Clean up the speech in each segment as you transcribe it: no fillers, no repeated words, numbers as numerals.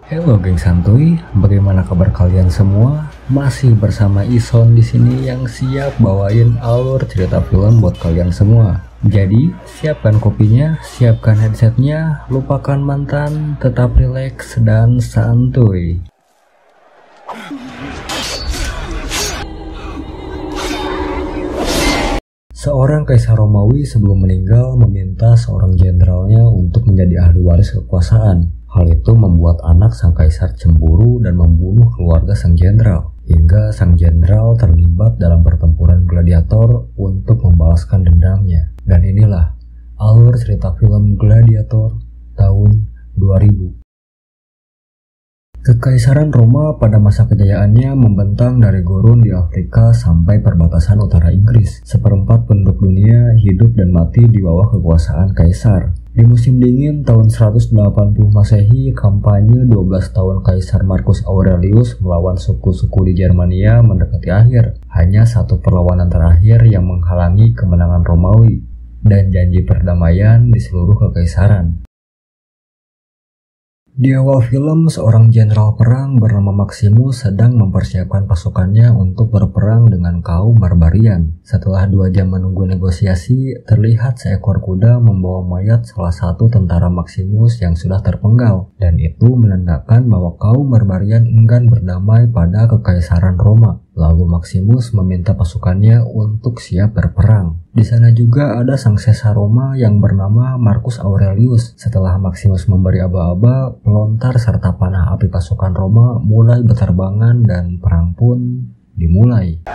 Halo geng santuy, bagaimana kabar kalian semua? Masih bersama Ison di sini yang siap bawain alur cerita film buat kalian semua. Jadi, siapkan kopinya, siapkan headsetnya, lupakan mantan, tetap rileks dan santuy. Seorang kaisar Romawi sebelum meninggal meminta seorang jenderalnya untuk menjadi ahli waris kekuasaan. Hal itu membuat anak sang kaisar cemburu dan membunuh keluarga sang jenderal, hingga sang jenderal terlibat dalam pertempuran gladiator untuk membalaskan dendamnya. Dan inilah alur cerita film Gladiator tahun 2000. Kekaisaran Roma pada masa kejayaannya membentang dari gurun di Afrika sampai perbatasan utara Inggris. Seperempat penduduk dunia hidup dan mati di bawah kekuasaan kaisar. Di musim dingin tahun 180 Masehi, kampanye 12 tahun Kaisar Marcus Aurelius melawan suku-suku di Germania mendekati akhir. Hanya satu perlawanan terakhir yang menghalangi kemenangan Romawi dan janji perdamaian di seluruh kekaisaran. Di awal film, seorang jenderal perang bernama Maximus sedang mempersiapkan pasukannya untuk berperang dengan kaum barbarian. Setelah 2 jam menunggu negosiasi, terlihat seekor kuda membawa mayat salah satu tentara Maximus yang sudah terpenggal, dan itu menandakan bahwa kaum barbarian enggan berdamai pada kekaisaran Roma. Lalu Maximus meminta pasukannya untuk siap berperang. Di sana juga ada sang Caesar Roma yang bernama Marcus Aurelius. Setelah Maximus memberi aba-aba, pelontar serta panah api pasukan Roma mulai berterbangan dan perang pun dimulai.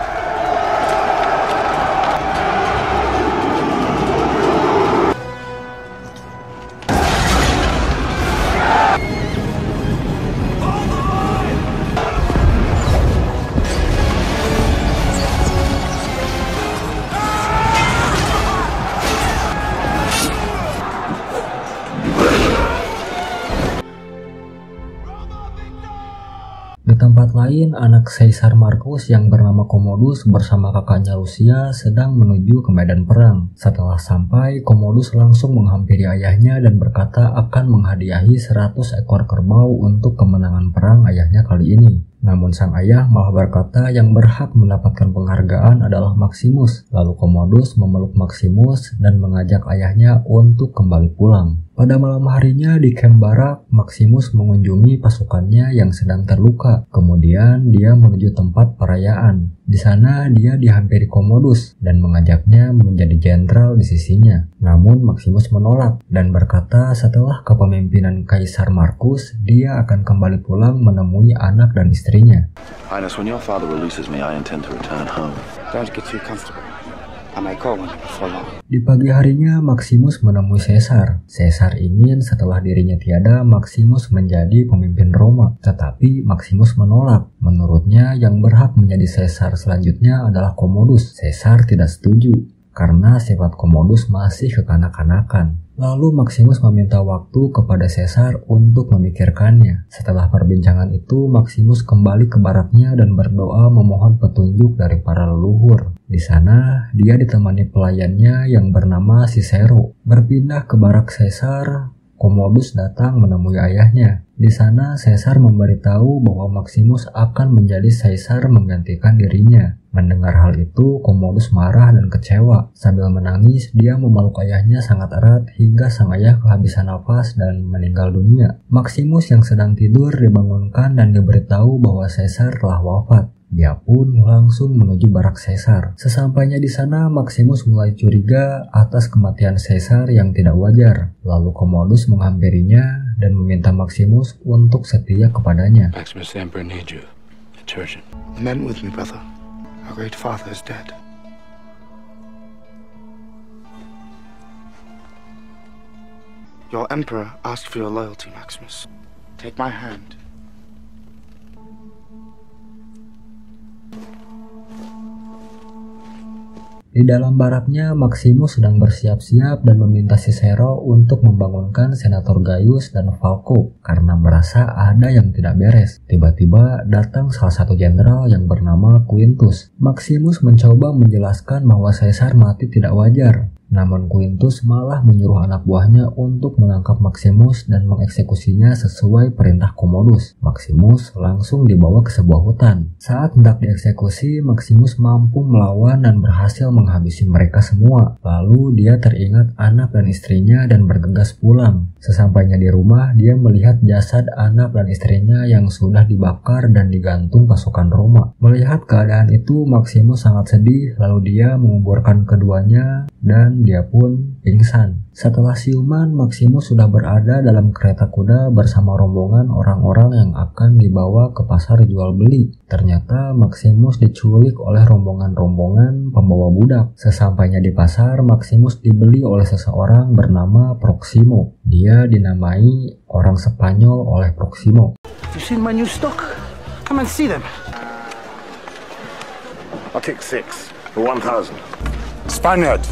Di tempat lain, anak Caesar Marcus yang bernama Commodus bersama kakaknya Lucia sedang menuju ke medan perang. Setelah sampai, Commodus langsung menghampiri ayahnya dan berkata akan menghadiahi 100 ekor kerbau untuk kemenangan perang ayahnya kali ini. Namun sang ayah malah berkata yang berhak mendapatkan penghargaan adalah Maximus. Lalu Commodus memeluk Maximus dan mengajak ayahnya untuk kembali pulang. Pada malam harinya di camp barak, Maximus mengunjungi pasukannya yang sedang terluka. Kemudian dia menuju tempat perayaan. Di sana dia dihampiri Commodus dan mengajaknya menjadi jenderal di sisinya. Namun Maximus menolak dan berkata setelah kepemimpinan Kaisar Marcus, dia akan kembali pulang menemui anak dan istrinya. Highness, when your father releases me, I intend to return home. Don't get too comfortable. I may call on you before long. Di pagi harinya Maximus menemui Caesar. Caesar ingin setelah dirinya tiada, Maximus menjadi pemimpin Roma. Tetapi Maximus menolak. Menurutnya yang berhak menjadi Caesar selanjutnya adalah Commodus. Caesar tidak setuju karena sifat Commodus masih kekanak-kanakan. Lalu Maximus meminta waktu kepada Caesar untuk memikirkannya. Setelah perbincangan itu, Maximus kembali ke baraknya dan berdoa memohon petunjuk dari para leluhur. Di sana, dia ditemani pelayannya yang bernama Cicero. Berpindah ke barak Caesar, Commodus datang menemui ayahnya. Di sana, Caesar memberitahu bahwa Maximus akan menjadi Caesar menggantikan dirinya. Mendengar hal itu, Commodus marah dan kecewa. Sambil menangis, dia memeluk ayahnya sangat erat hingga sang ayah kehabisan nafas dan meninggal dunia. Maximus yang sedang tidur dibangunkan dan diberitahu bahwa Caesar telah wafat. Dia pun langsung menuju barak Caesar. Sesampainya di sana, Maximus mulai curiga atas kematian Caesar yang tidak wajar. Lalu Commodus menghampirinya dan meminta Maximus untuk setia kepadanya. Maximus, the Emperor needs you. It's urgent. Men with me, brother. Our great father is dead. Your emperor asked for your loyalty, Maximus. Take my hand. Di dalam baraknya, Maximus sedang bersiap-siap dan meminta Cicero untuk membangunkan Senator Gaius dan Falco karena merasa ada yang tidak beres. Tiba-tiba datang salah satu jenderal yang bernama Quintus. Maximus mencoba menjelaskan bahwa Caesar mati tidak wajar. Namun Quintus malah menyuruh anak buahnya untuk menangkap Maximus dan mengeksekusinya sesuai perintah Commodus. Maximus langsung dibawa ke sebuah hutan. Saat hendak dieksekusi, Maximus mampu melawan dan berhasil menghabisi mereka semua. Lalu dia teringat anak dan istrinya dan bergegas pulang. Sesampainya di rumah, dia melihat jasad anak dan istrinya yang sudah dibakar dan digantung pasukan Roma. Melihat keadaan itu, Maximus sangat sedih, lalu dia menguburkan keduanya dan dia pun pingsan. Setelah siuman, Maximus sudah berada dalam kereta kuda bersama rombongan orang-orang yang akan dibawa ke pasar jual beli. Ternyata Maximus diculik oleh rombongan-rombongan pembawa budak. Sesampainya di pasar, Maximus dibeli oleh seseorang bernama Proximo. Dia dinamai orang Spanyol oleh Proximo. You seen my new stock? Come and see them. I'll take 6 for 1,000. Spaniard.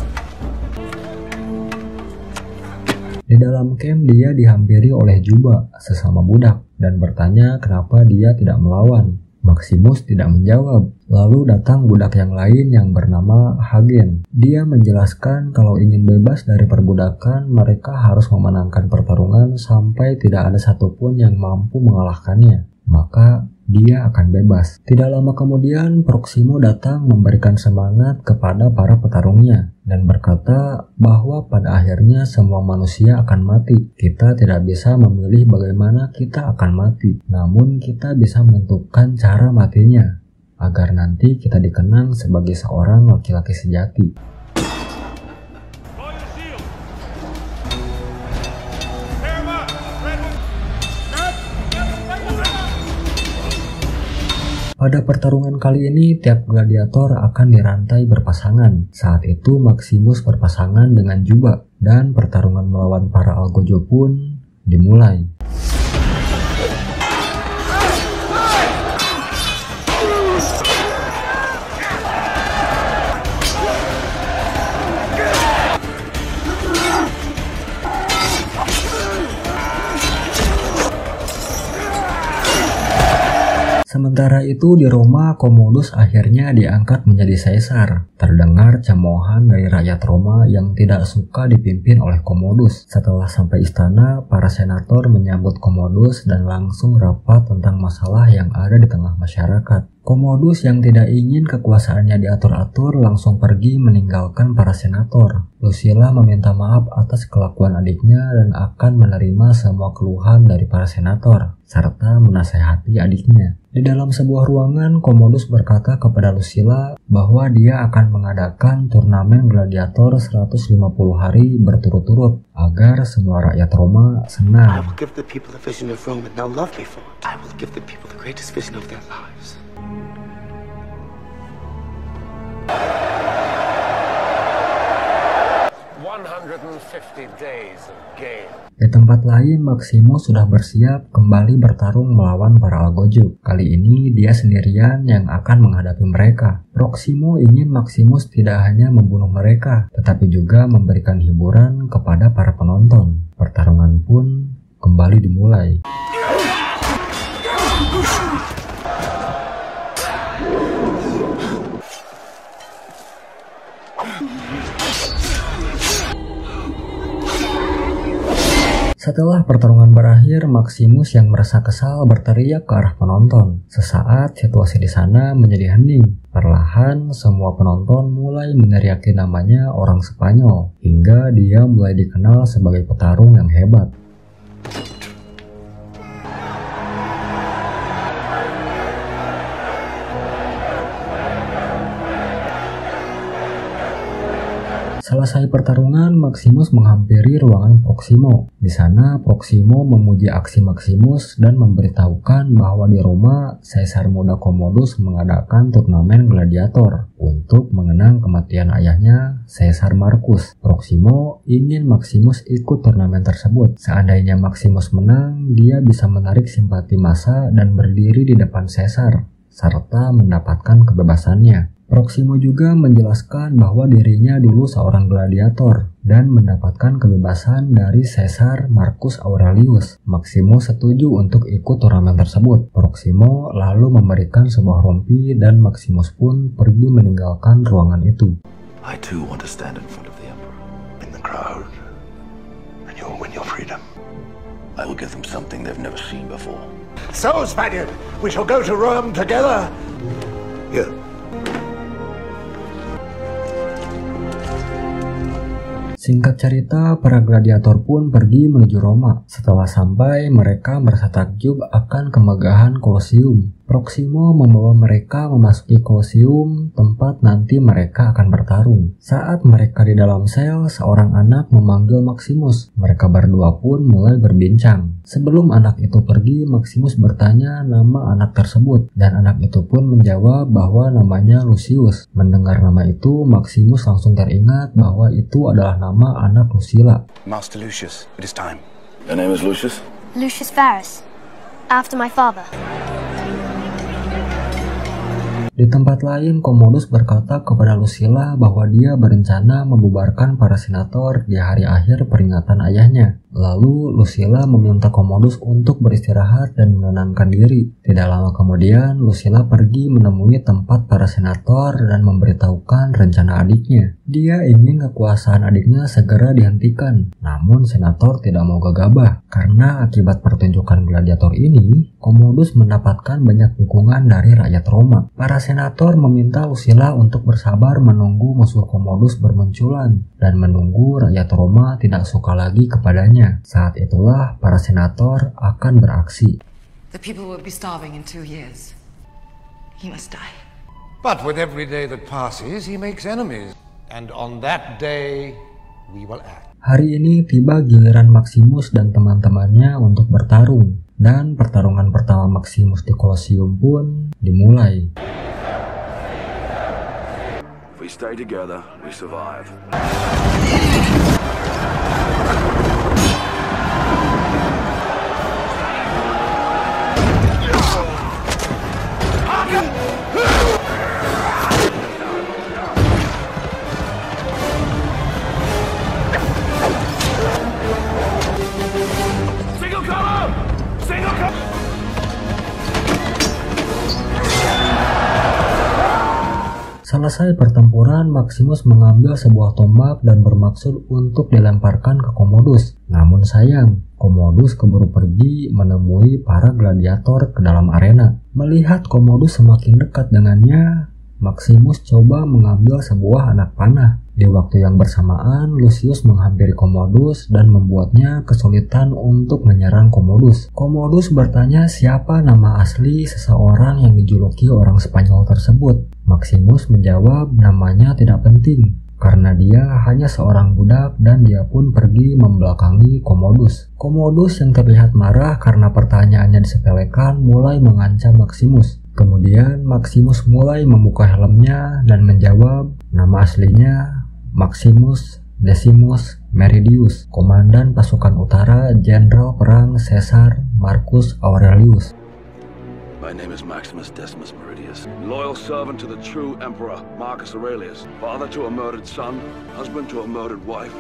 Di dalam camp dia dihampiri oleh Juba, sesama budak, dan bertanya kenapa dia tidak melawan. Maximus tidak menjawab. Lalu datang budak yang lain yang bernama Hagen. Dia menjelaskan kalau ingin bebas dari perbudakan, mereka harus memenangkan pertarungan sampai tidak ada satupun yang mampu mengalahkannya. Maka dia akan bebas. Tidak lama kemudian, Proximo datang memberikan semangat kepada para petarungnya dan berkata bahwa pada akhirnya semua manusia akan mati. Kita tidak bisa memilih bagaimana kita akan mati, namun kita bisa menentukan cara matinya agar nanti kita dikenang sebagai seorang laki-laki sejati. Pada pertarungan kali ini, tiap gladiator akan dirantai berpasangan. Saat itu Maximus berpasangan dengan Juba, dan pertarungan melawan para algojo pun dimulai. Sementara itu di Roma, Commodus akhirnya diangkat menjadi Caesar. Terdengar cemoohan dari rakyat Roma yang tidak suka dipimpin oleh Commodus. Setelah sampai istana, para senator menyambut Commodus dan langsung rapat tentang masalah yang ada di tengah masyarakat. Commodus yang tidak ingin kekuasaannya diatur-atur langsung pergi meninggalkan para senator. Lucilla meminta maaf atas kelakuan adiknya dan akan menerima semua keluhan dari para senator, serta menasehati adiknya. Di dalam sebuah ruangan, Commodus berkata kepada Lucilla bahwa dia akan mengadakan turnamen gladiator 150 hari berturut-turut agar semua rakyat Roma I senang. will give the people a vision of Rome and they'll love me for it. I will give the people the greatest vision of their lives. Di tempat lain, Maximus sudah bersiap kembali bertarung melawan para algojo. Kali ini dia sendirian yang akan menghadapi mereka. Proximo ingin Maximus tidak hanya membunuh mereka, tetapi juga memberikan hiburan kepada para penonton. Pertarungan pun kembali dimulai. Setelah pertarungan berakhir, Maximus yang merasa kesal berteriak ke arah penonton. Sesaat situasi di sana menjadi hening. Perlahan semua penonton mulai meneriaki namanya orang Spanyol, hingga dia mulai dikenal sebagai petarung yang hebat. Selesai pertarungan, Maximus menghampiri ruangan Proximo. Di sana, Proximo memuji aksi Maximus dan memberitahukan bahwa di Roma, Caesar muda Commodus mengadakan turnamen gladiator untuk mengenang kematian ayahnya, Caesar Marcus. Proximo ingin Maximus ikut turnamen tersebut. Seandainya Maximus menang, dia bisa menarik simpati massa dan berdiri di depan Caesar, serta mendapatkan kebebasannya. Proximo juga menjelaskan bahwa dirinya dulu seorang gladiator dan mendapatkan kebebasan dari Caesar Marcus Aurelius. Maximus setuju untuk ikut turnamen tersebut. Proximo lalu memberikan sebuah rompi dan Maximus pun pergi meninggalkan ruangan itu. I too want to stand in front of the Emperor. proud, and you'll win your freedom. I will give them something they've never seen before. So, Spaniard, we shall go to Rome together. Here. Singkat cerita, para gladiator pun pergi menuju Roma. Setelah sampai, mereka merasa takjub akan kemegahan Kolosium. Proximo membawa mereka memasuki Kolosium, tempat nanti mereka akan bertarung. Saat mereka di dalam sel, seorang anak memanggil Maximus. Mereka berdua pun mulai berbincang. Sebelum anak itu pergi, Maximus bertanya nama anak tersebut, dan anak itu pun menjawab bahwa namanya Lucius. Mendengar nama itu, Maximus langsung teringat bahwa itu adalah nama anak Lucilla. Master Lucius, it is time. Your name is Lucius? Lucius Varus, after my father. Di tempat lain, Commodus berkata kepada Lucilla bahwa dia berencana membubarkan para senator di hari akhir peringatan ayahnya. Lalu Lucilla meminta Commodus untuk beristirahat dan menenangkan diri. Tidak lama kemudian, Lucilla pergi menemui tempat para senator dan memberitahukan rencana adiknya. Dia ingin kekuasaan adiknya segera dihentikan. Namun senator tidak mau gegabah. Karena akibat pertunjukan gladiator ini, Commodus mendapatkan banyak dukungan dari rakyat Roma. Para senator meminta Lucilla untuk bersabar menunggu musuh Commodus bermunculan dan menunggu rakyat Roma tidak suka lagi kepadanya. Saat itulah para senator akan beraksi. The people will be starving in 2 years. He must die. But with every day that passes, he makes enemies. And on that day, we will act. Hari ini tiba giliran Maximus dan teman-temannya untuk bertarung. Dan pertarungan pertama Maximus di Kolosium pun dimulai. If we stay together, we survive. Selesai pertempuran, Maximus mengambil sebuah tombak dan bermaksud untuk dilemparkan ke Commodus. Namun sayang, Commodus keburu pergi menemui para gladiator ke dalam arena. Melihat Commodus semakin dekat dengannya, Maximus coba mengambil sebuah anak panah. Di waktu yang bersamaan, Lucius menghampiri Commodus dan membuatnya kesulitan untuk menyerang Commodus. Commodus bertanya siapa nama asli seseorang yang dijuluki orang Spanyol tersebut. Maximus menjawab namanya tidak penting, karena dia hanya seorang budak dan dia pun pergi membelakangi Commodus. Commodus yang terlihat marah karena pertanyaannya disepelekan mulai mengancam Maximus. Kemudian Maximus mulai membuka helmnya dan menjawab nama aslinya Maximus Decimus Meridius, komandan pasukan utara Jenderal Perang Caesar Marcus Aurelius. My name is Maximus Decimus Meridius, loyal servant to the true Emperor Marcus Aurelius, father to a murdered son, husband to a murdered wife.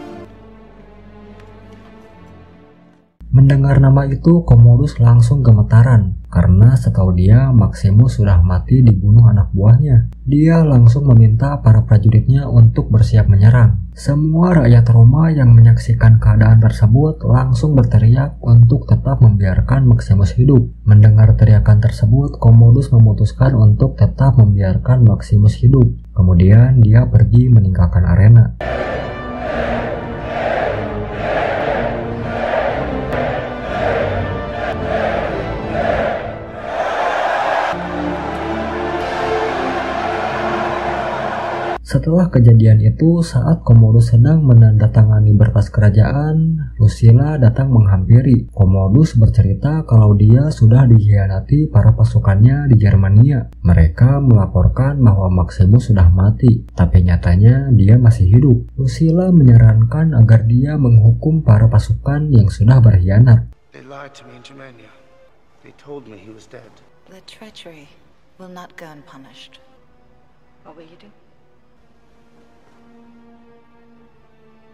Mendengar nama itu, Commodus langsung gemetaran, karena setahu dia Maximus sudah mati dibunuh anak buahnya. Dia langsung meminta para prajuritnya untuk bersiap menyerang. Semua rakyat Roma yang menyaksikan keadaan tersebut langsung berteriak untuk tetap membiarkan Maximus hidup. Mendengar teriakan tersebut, Commodus memutuskan untuk tetap membiarkan Maximus hidup. Kemudian dia pergi meninggalkan arena. Setelah kejadian itu, saat Commodus sedang menandatangani berkas kerajaan, Lucilla datang menghampiri. Commodus bercerita kalau dia sudah dikhianati para pasukannya di Germania. Mereka melaporkan bahwa Maximus sudah mati, tapi nyatanya dia masih hidup. Lucilla menyarankan agar dia menghukum para pasukan yang sudah berkhianat. They lied to me in Germania. They told me he was dead. The treachery will not go unpunished. What will you do?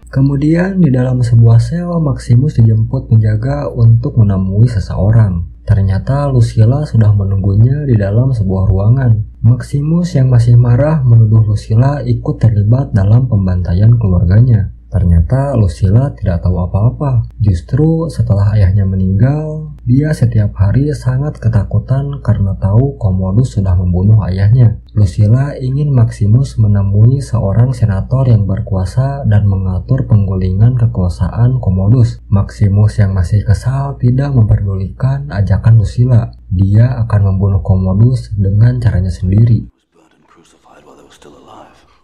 Kemudian di dalam sebuah sel, Maximus dijemput penjaga untuk menemui seseorang. Ternyata Lucilla sudah menunggunya di dalam sebuah ruangan. Maximus yang masih marah menuduh Lucilla ikut terlibat dalam pembantaian keluarganya. Ternyata Lucilla tidak tahu apa-apa. Justru setelah ayahnya meninggal, dia setiap hari sangat ketakutan karena tahu Commodus sudah membunuh ayahnya. Lucilla ingin Maximus menemui seorang senator yang berkuasa dan mengatur penggulingan kekuasaan Commodus. Maximus yang masih kesal tidak memperdulikan ajakan Lucilla. Dia akan membunuh Commodus dengan caranya sendiri.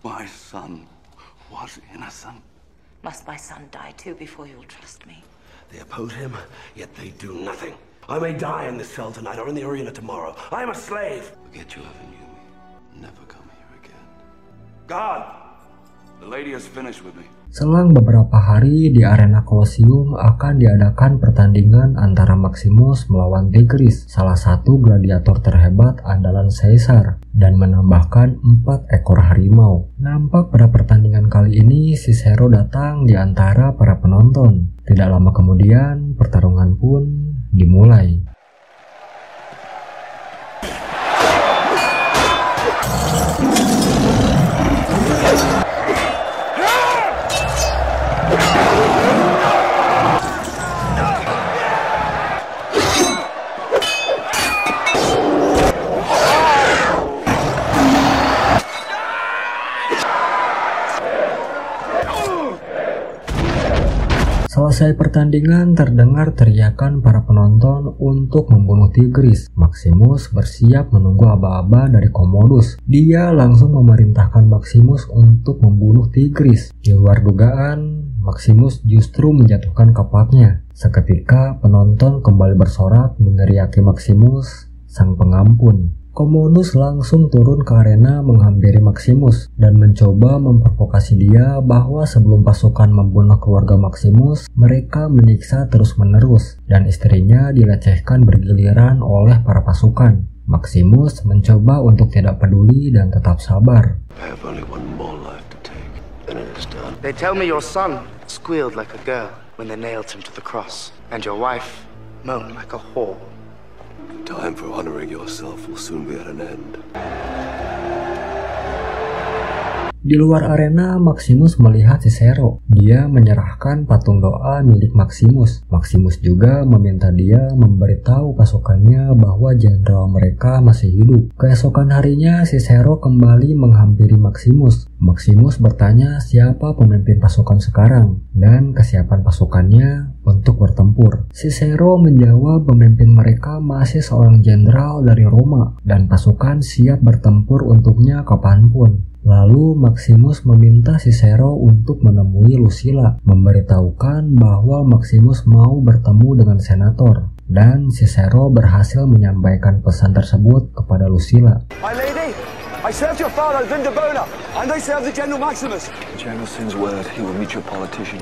My son was innocent. Must my son die too before you'll trust me? They oppose him, yet they do nothing. I may die in this cell tonight or in the arena tomorrow. I am a slave. Forget you ever knew me. Never come here again. God! The lady has finished with me. Selang beberapa hari di arena Colosseum akan diadakan pertandingan antara Maximus melawan Tigris, salah satu gladiator terhebat andalan Caesar, dan menambahkan 4 ekor harimau. Nampak pada pertandingan kali ini Cicero datang di antara para penonton. Tidak lama kemudian pertarungan pun dimulai. Selesai pertandingan, terdengar teriakan para penonton untuk membunuh Tigris. Maximus bersiap menunggu aba-aba dari Commodus. Dia langsung memerintahkan Maximus untuk membunuh Tigris. Di luar dugaan, Maximus justru menjatuhkan kapaknya. Seketika penonton kembali bersorak meneriaki Maximus, sang pengampun. Commodus langsung turun ke arena menghampiri Maximus dan mencoba memprovokasi dia bahwa sebelum pasukan membunuh keluarga Maximus, mereka menyiksa terus-menerus dan istrinya dilecehkan bergiliran oleh para pasukan. Maximus mencoba untuk tidak peduli dan tetap sabar. I have only one more life to take, and it is done. They tell me your son squealed like a girl when they nailed him to the cross, and your wife moaned like a whore. Time for honoring yourself will soon be at an end. Di luar arena, Maximus melihat Cicero. Dia menyerahkan patung doa milik Maximus. Maximus juga meminta dia memberitahu pasukannya bahwa jenderal mereka masih hidup. Keesokan harinya, Cicero kembali menghampiri Maximus. Maximus bertanya siapa pemimpin pasukan sekarang dan kesiapan pasukannya untuk bertempur. Cicero menjawab pemimpin mereka masih seorang jenderal dari Roma dan pasukan siap bertempur untuknya kapanpun. Lalu Maximus meminta Cicero untuk menemui Lucilla, memberitahukan bahwa Maximus mau bertemu dengan senator, dan Cicero berhasil menyampaikan pesan tersebut kepada Lucilla. My lady, I served your father Vindobona, and I serve the General Maximus. The general sends word he will meet your politician.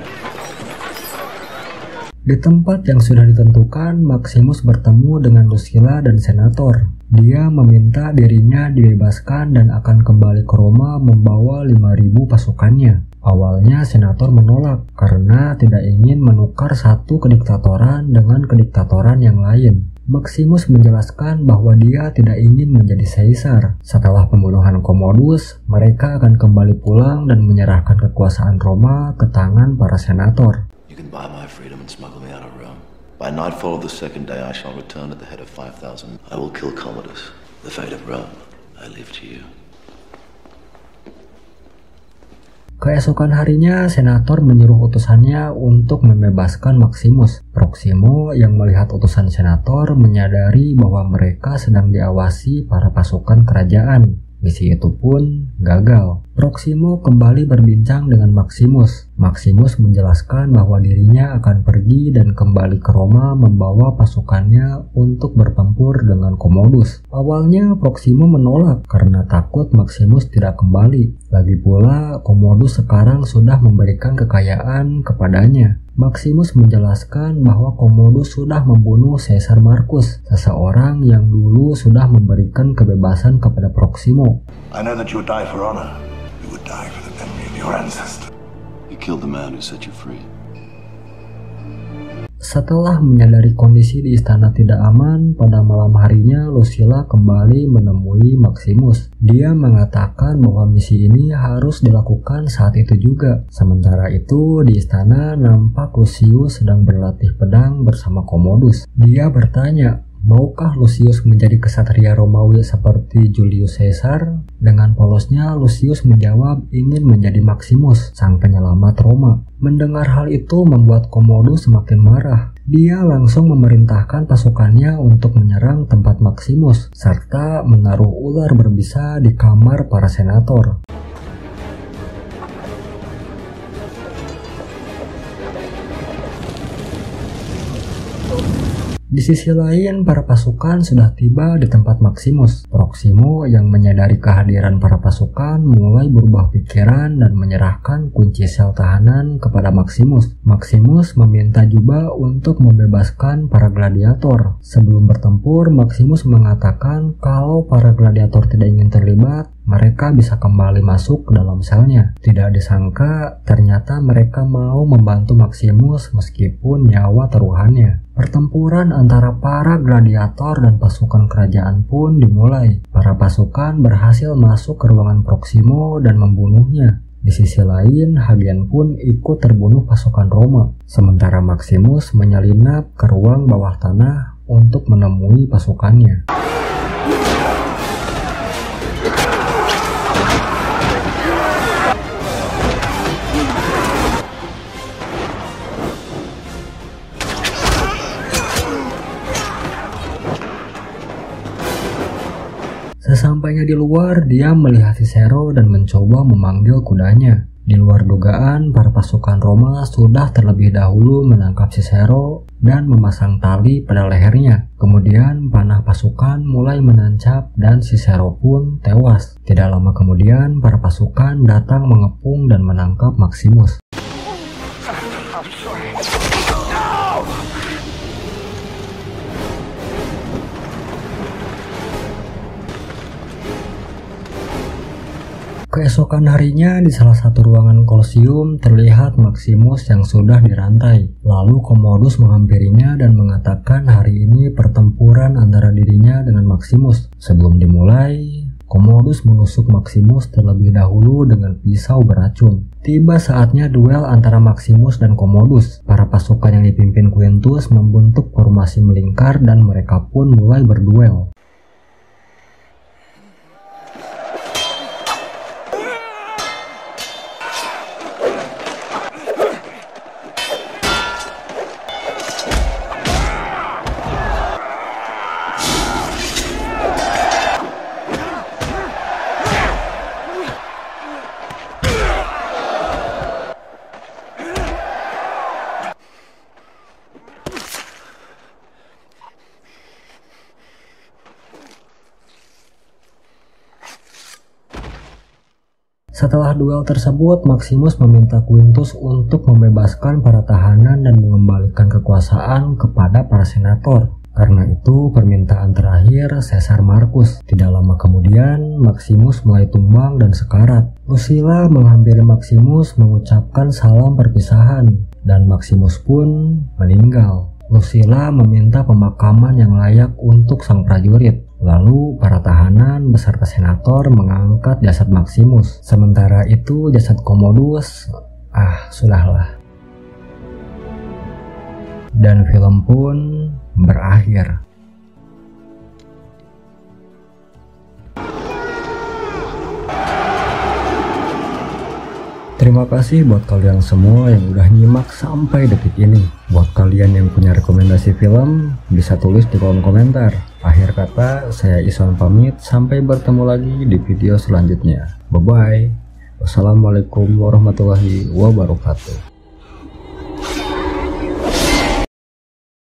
Di tempat yang sudah ditentukan, Maximus bertemu dengan Lucilla dan senator. Dia meminta dirinya dibebaskan dan akan kembali ke Roma membawa 5.000 pasukannya. Awalnya senator menolak karena tidak ingin menukar satu kediktatoran dengan kediktatoran yang lain. Maximus menjelaskan bahwa dia tidak ingin menjadi Caesar. Setelah pembunuhan Commodus, mereka akan kembali pulang dan menyerahkan kekuasaan Roma ke tangan para senator. You can buy my freedom and smuggle me out of Rome. By nightfall of the second day, I shall return at the head of 5,000. I will kill Commodus. The fate of Rome, I leave to you. Keesokan harinya, senator menyuruh utusannya untuk membebaskan Maximus. Proximo yang melihat utusan senator menyadari bahwa mereka sedang diawasi para pasukan kerajaan. Misi itu pun gagal. Proximo kembali berbincang dengan Maximus. Maximus menjelaskan bahwa dirinya akan pergi dan kembali ke Roma membawa pasukannya untuk bertempur dengan Commodus. Awalnya Proximo menolak karena takut Maximus tidak kembali. Lagi pula Commodus sekarang sudah memberikan kekayaan kepadanya. Maximus menjelaskan bahwa Commodus sudah membunuh Caesar Marcus, seseorang yang dulu sudah memberikan kebebasan kepada Proximo. I know that you would die for honor. You would die for the memory of your ancestor. You killed the man who set you free. Setelah menyadari kondisi di istana tidak aman, pada malam harinya Lucilla kembali menemui Maximus. Dia mengatakan bahwa misi ini harus dilakukan saat itu juga. Sementara itu di istana nampak Lucius sedang berlatih pedang bersama Commodus. Dia bertanya, maukah Lucius menjadi kesatria Romawi seperti Julius Caesar? Dengan polosnya Lucius menjawab ingin menjadi Maximus, sang penyelamat Roma. Mendengar hal itu membuat Commodus semakin marah. Dia langsung memerintahkan pasukannya untuk menyerang tempat Maximus, serta menaruh ular berbisa di kamar para senator. Di sisi lain, para pasukan sudah tiba di tempat Maximus. Proximo yang menyadari kehadiran para pasukan mulai berubah pikiran dan menyerahkan kunci sel tahanan kepada Maximus. Maximus meminta Juba untuk membebaskan para gladiator. Sebelum bertempur, Maximus mengatakan kalau para gladiator tidak ingin terlibat, mereka bisa kembali masuk ke dalam selnya. Tidak disangka, ternyata mereka mau membantu Maximus meskipun nyawa taruhannya. Pertempuran antara para gladiator dan pasukan kerajaan pun dimulai. Para pasukan berhasil masuk ke ruangan Proximo dan membunuhnya. Di sisi lain, Hadrian pun ikut terbunuh pasukan Roma. Sementara Maximus menyelinap ke ruang bawah tanah untuk menemui pasukannya. Sesampainya di luar, dia melihat Cicero dan mencoba memanggil kudanya. Di luar dugaan, para pasukan Roma sudah terlebih dahulu menangkap Cicero dan memasang tali pada lehernya. Kemudian panah pasukan mulai menancap dan Cicero pun tewas. Tidak lama kemudian, para pasukan datang mengepung dan menangkap Maximus. Keesokan harinya di salah satu ruangan Colosseum terlihat Maximus yang sudah dirantai. Lalu Commodus menghampirinya dan mengatakan hari ini pertempuran antara dirinya dengan Maximus. Sebelum dimulai, Commodus menusuk Maximus terlebih dahulu dengan pisau beracun. Tiba saatnya duel antara Maximus dan Commodus. Para pasukan yang dipimpin Quintus membentuk formasi melingkar dan mereka pun mulai berduel. Setelah duel tersebut, Maximus meminta Quintus untuk membebaskan para tahanan dan mengembalikan kekuasaan kepada para senator. Karena itu, permintaan terakhir Caesar Marcus. Tidak lama kemudian, Maximus mulai tumbang dan sekarat. Lucilla menghampiri Maximus mengucapkan salam perpisahan, dan Maximus pun meninggal. Lucilla meminta pemakaman yang layak untuk sang prajurit. Lalu para tahanan beserta senator mengangkat jasad Maximus. Sementara itu jasad Commodus, sudahlah. Dan film pun berakhir. Terima kasih buat kalian semua yang udah nyimak sampai detik ini. Buat kalian yang punya rekomendasi film, bisa tulis di kolom komentar. Akhir kata, saya Ison pamit, sampai bertemu lagi di video selanjutnya. Bye-bye. Wassalamualaikum warahmatullahi wabarakatuh.